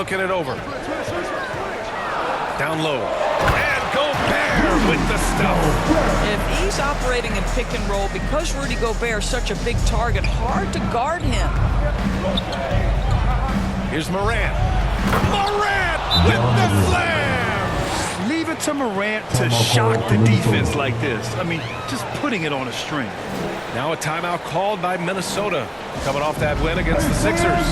looking it over. Down low. And Gobert with the stuff. If he's operating in pick and roll, because Rudy Gobert is such a big target, hard to guard him. Here's Morant. Morant with the slam! Leave it to Morant to shock the defense like this. I mean, just putting it on a string. Now a timeout called by Minnesota, coming off that win against the Sixers.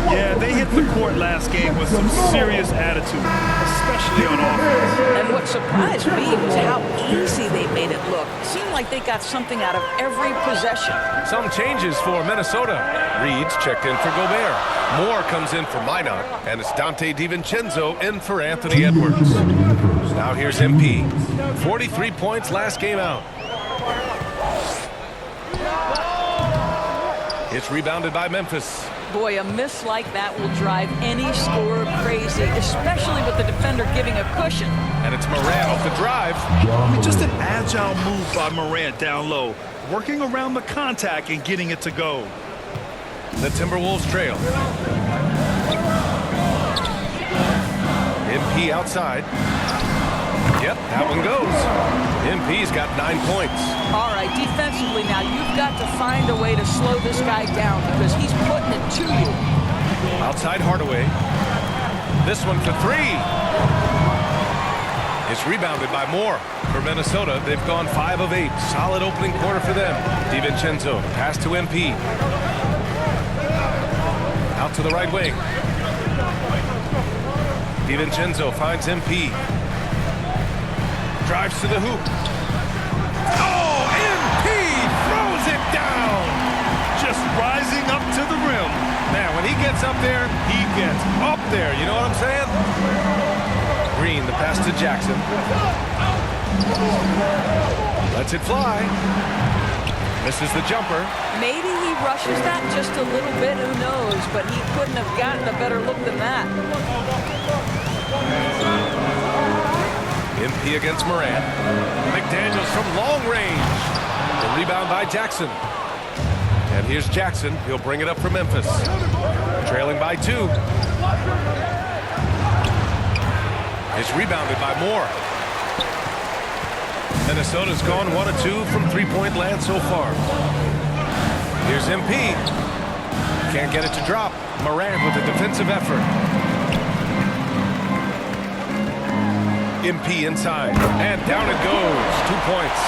Yeah, they hit the court last game with some serious attitude, especially on offense. And what surprised me was how easy they made it look. It seemed like they got something out of every possession. Some changes for Minnesota. Reed's checked in for Gobert. Moore comes in for Minot, and it's Dante DiVincenzo in for Anthony Edwards. Now here's MP. 43 points last game out. It's rebounded by Memphis. Boy, a miss like that will drive any scorer crazy, especially with the defender giving a cushion. And it's Morant off the drive. I mean, just an agile move by Morant down low, working around the contact and getting it to go. The Timberwolves trail. MP outside. Yep, that one goes. MP's got 9 points. All right, defensively now, you've got to find a way to slow this guy down because he's putting it to you. Outside Hardaway. This one for three. It's rebounded by Moore. For Minnesota, they've gone 5 of 8. Solid opening quarter for them. DiVincenzo, pass to MP. Out to the right wing. DiVincenzo finds MP. Drives to the hoop. Oh, MP throws it down. Just rising up to the rim. Man, when he gets up there, he gets up there. You know what I'm saying? Green, the pass to Jackson. Lets it fly. Misses the jumper. Maybe he rushes that just a little bit, who knows, but he couldn't have gotten a better look than that. MP against Morant. McDaniels from long range. The rebound by Jackson. And here's Jackson. He'll bring it up for Memphis. Trailing by 2. It's rebounded by Moore. Minnesota's gone 1 of 2 from three-point land so far. Here's MP. Can't get it to drop. Morant with a defensive effort. MP inside, and down it goes. 2 points.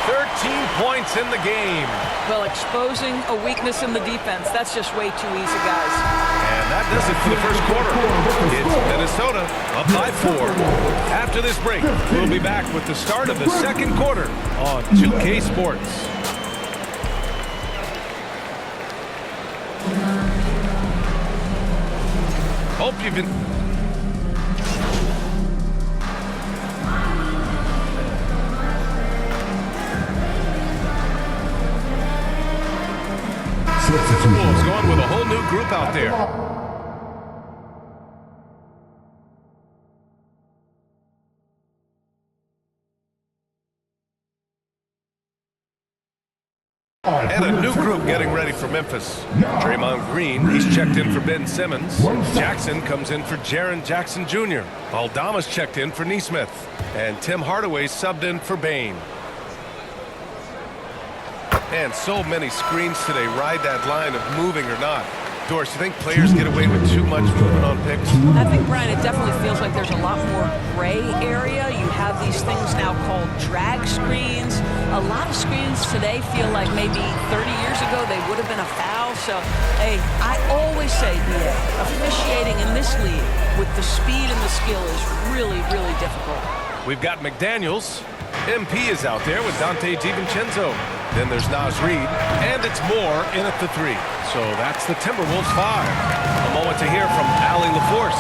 13 points in the game. Well, exposing a weakness in the defense, that's just way too easy, guys. And that does it for the first quarter. It's Minnesota up by 4. After this break, we'll be back with the start of the second quarter on 2K Sports. Hope you've been... Wolves going with a whole new group out there. And a new group getting ready for Memphis. Draymond Green, he's checked in for Ben Simmons. Jackson comes in for Jaren Jackson Jr. Aldama's checked in for Nesmith. And Tim Hardaway subbed in for Bane. And so many screens today. Ride that line of moving or not. Doris, you think players get away with too much movement on picks? I think, Brian, it definitely feels like there's a lot more gray area. You have these things now called drag screens. A lot of screens today feel like maybe 30 years ago they would have been a foul. So, hey, I always say, officiating in this league with the speed and the skill is really, really difficult. We've got McDaniels. MP is out there with Dante DiVincenzo. Then there's Naz Reid, and it's Moore in at the 3. So that's the Timberwolves 5. A moment to hear from Allie LaForce.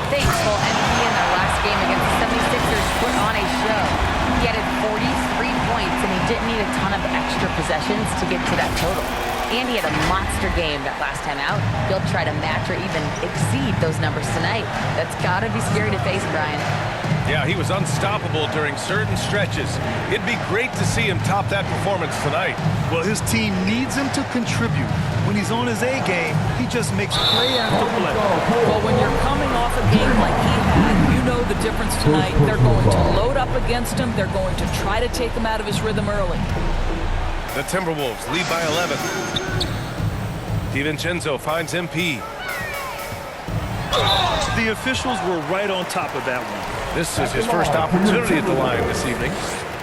Thanks. Well, MP in their last game against the 76ers put on a show. He added 43 points, and he didn't need a ton of extra possessions to get to that total. And he had a monster game that last time out. He'll try to match or even exceed those numbers tonight. That's got to be scary to face, Brian. Yeah, he was unstoppable during certain stretches. It'd be great to see him top that performance tonight. Well, his team needs him to contribute. When he's on his A game, he just makes play after play. Well, when you're coming difference tonight. They're going to load up against him. They're going to try to take him out of his rhythm early. The Timberwolves lead by 11. DiVincenzo finds MP. The officials were right on top of that one. This is his first opportunity at the line this evening.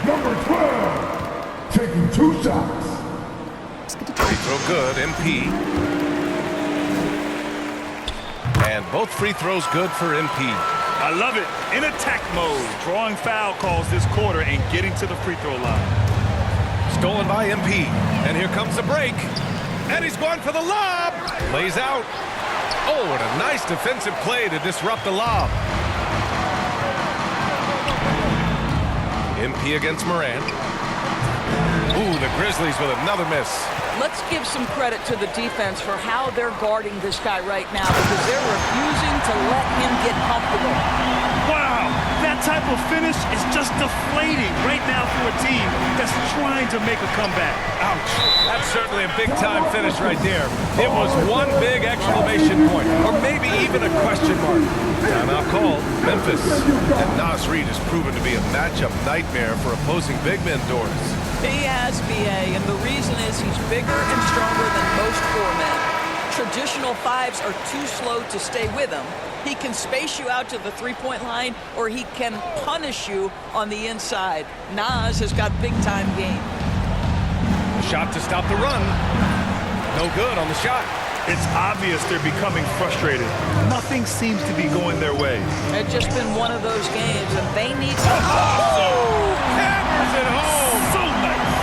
Number 12, taking 2 shots. Free throw good, MP. And both free throws good for MP. I love it. In attack mode, drawing foul calls this quarter and getting to the free throw line. Stolen by MP. And here comes the break. And he's going for the lob. Lays out. Oh, what a nice defensive play to disrupt the lob. MP against Morant. Ooh, the Grizzlies with another miss. Let's give some credit to the defense for how they're guarding this guy right now because they're refusing to let him get comfortable. Wow, that type of finish is just deflating right now for a team that's trying to make a comeback. Ouch. That's certainly a big-time finish right there. It was one big exclamation point, or maybe even a question mark. Timeout called. Memphis. And Nas Reed has proven to be a matchup nightmare for opposing big men doors. He has, B.A., and the reason is he's bigger and stronger than most 4 men. Traditional 5s are too slow to stay with him. He can space you out to the three-point line, or he can punish you on the inside. Nas has got big-time game. Shot to stop the run. No good on the shot. It's obvious they're becoming frustrated. Nothing seems to be going their way. It's just been one of those games, and they need to... Hammers it home. So nice.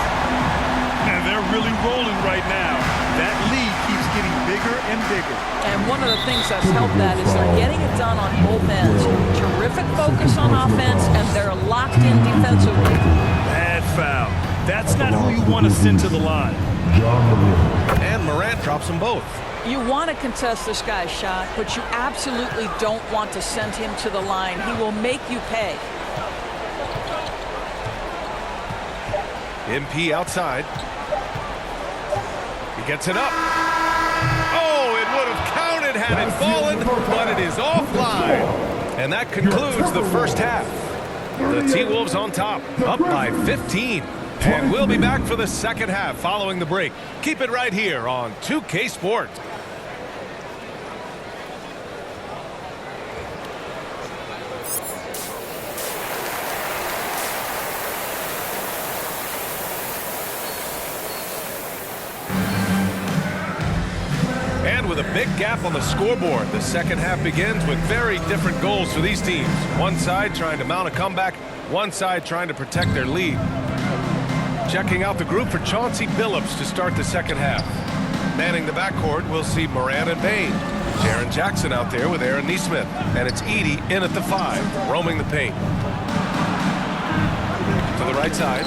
And they're really rolling right now. That lead keeps getting bigger and bigger. And one of the things that's helped that is they're getting it done on both ends. Terrific focus on offense, and they're locked in defensively. Bad foul. That's not who you want to send to the line. And Morant drops them both. You want to contest this guy's shot, but you absolutely don't want to send him to the line. He will make you pay. MP outside. He gets it up. Oh, it would have counted had it fallen, but it is offline. And that concludes the first half. The T-Wolves on top, up by 15. And we'll be back for the second half following the break. Keep it right here on 2K Sports. And with a big gap on the scoreboard, the second half begins with very different goals for these teams. One side trying to mount a comeback, one side trying to protect their lead. Checking out the group for Chauncey Billups to start the second half. Manning the backcourt, we'll see Morant and Bane. Jaren Jackson out there with Aaron Nesmith. And it's Edey in at the 5, roaming the paint. To the right side.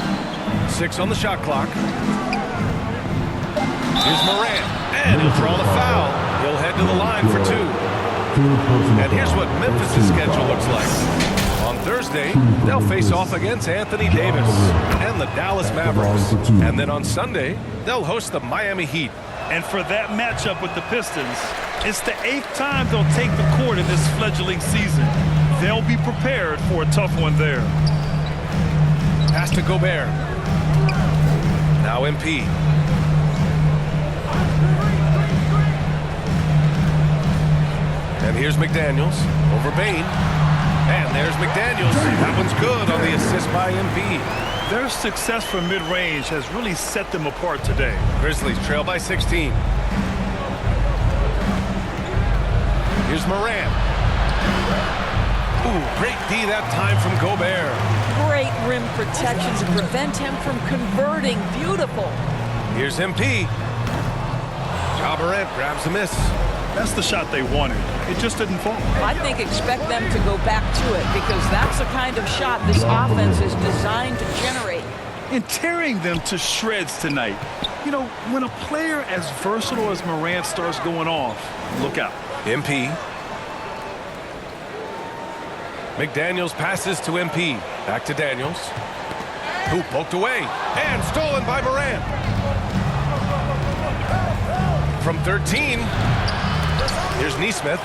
6 on the shot clock. Here's Morant. And he'll draw the foul. He'll head to the line for 2. And here's what Memphis' schedule looks like. On Thursday, they'll face off against Anthony Davis and the Dallas Mavericks. And then on Sunday, they'll host the Miami Heat. And for that matchup with the Pistons, it's the 8th time they'll take the court in this fledgling season. They'll be prepared for a tough one there. Pass to Gobert. Now MP. And here's McDaniels over Bane. And there's McDaniels. That one's good on the assist by MP. Their success from mid-range has really set them apart today. Grizzlies trail by 16. Here's Morant. Ooh, great D that time from Gobert. Great rim protection to prevent him from converting. Beautiful. Here's MP. Ja Morant grabs a miss. That's the shot they wanted. It just didn't fall. I think expect them to go back to it because that's the kind of shot this offense is designed to generate. And tearing them to shreds tonight. You know, when a player as versatile as Morant starts going off, look out. MP. McDaniels passes to MP. Back to Daniels. Who poked away. And stolen by Morant. From 13. Here's Nesmith.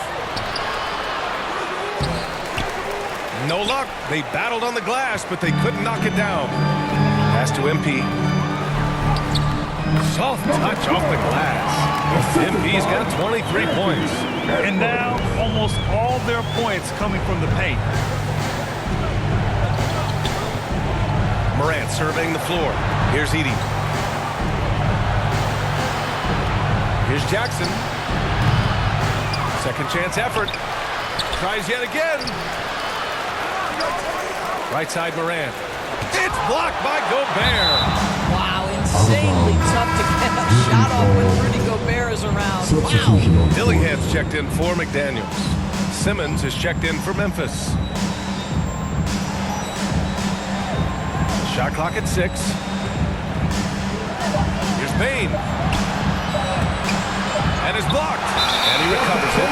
No luck. They battled on the glass, but they couldn't knock it down. Pass to MP. Soft touch off the glass. MP's got 23 points. And now, almost all their points coming from the paint. Morant surveying the floor. Here's Edey. Here's Jackson. Second chance effort. Tries yet again. Right side Morant. It's blocked by Gobert. Wow, insanely tough to get a shot off when Rudy Gobert is around. Substitution Wow. on Dillingham's checked in for McDaniels. Simmons is checked in for Memphis. Shot clock at 6. Here's Bane. And is blocked. And he recovers it.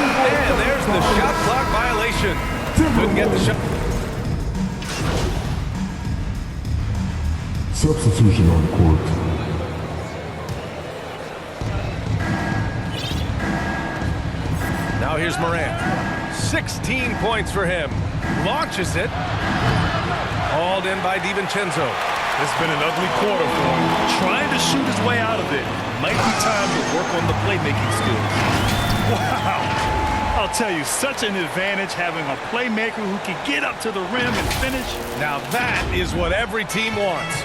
And there's the shot clock violation. Couldn't get the shot. Substitution on court. Now here's Morant. 16 points for him. Launches it. Hauled in by DiVincenzo. It's been an ugly quarter for him. Trying to shoot his way out of it. Might be time to work on the playmaking skills. Wow. I'll tell you, such an advantage having a playmaker who can get up to the rim and finish. Now that is what every team wants.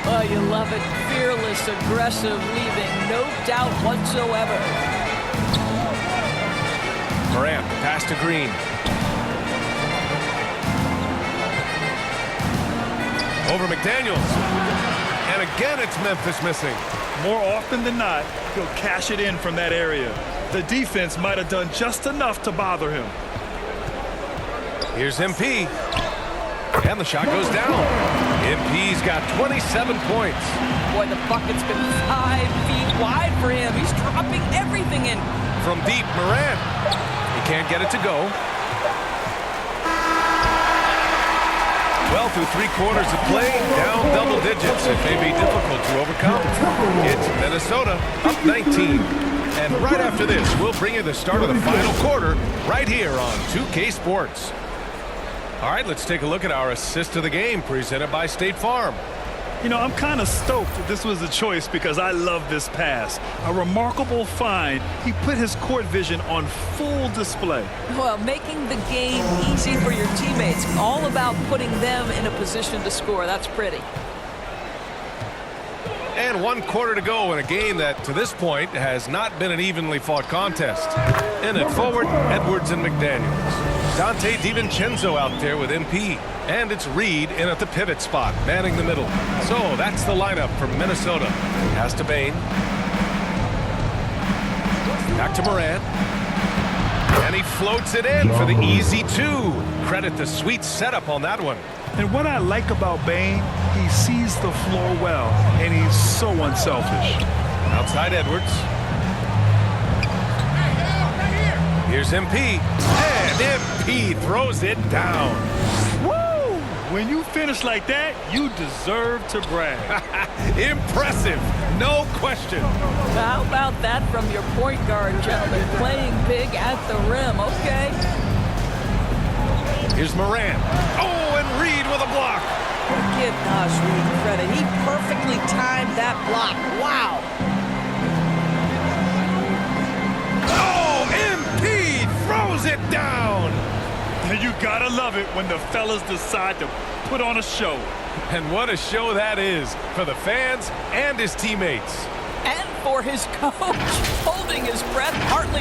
Oh, you love it. Fearless, aggressive, leaving no doubt whatsoever. Morant, pass to Green. Over McDaniels. And again, it's Memphis missing. More often than not, he'll cash it in from that area. The defense might have done just enough to bother him. Here's MP. And the shot goes down. MP's got 27 points. Boy, the bucket's been 5 feet wide for him. He's dropping everything in. From deep, Morant. He can't get it to go. Well, through 3 quarters of play, down double digits. It may be difficult to overcome. It's Minnesota up 19. And right after this, we'll bring you the start of the final quarter right here on 2K Sports. All right, let's take a look at our assist of the game presented by State Farm. You know, I'm kind of stoked that this was a choice because I love this pass. A remarkable find. He put his court vision on full display. Well, making the game easy for your teammates. All about putting them in a position to score. That's pretty. And 1 quarter to go in a game that, to this point, has not been an evenly fought contest. In it forward, Edwards and McDaniels. Dante DiVincenzo out there with MP. And it's Reed in at the pivot spot, manning the middle. So that's the lineup for Minnesota. Pass to Bane. Back to Morant. And he floats it in for the easy 2. Credit the sweet setup on that one. And what I like about Bane, he sees the floor well, and he's so unselfish. Outside Edwards. Here's MP. And MP throws it down. Woo! When you finish like that, you deserve to brag. Impressive, no question. How about that from your point guard, gentlemen? Playing big at the rim. Okay. Here's Morant. Oh, and Reed with a block. Give Naz Reid credit. He perfectly timed that block. Wow. Oh, MP throws it down. And you gotta love it when the fellas decide to put on a show. And what a show that is for the fans and his teammates. And for his coach, holding his breath, partly.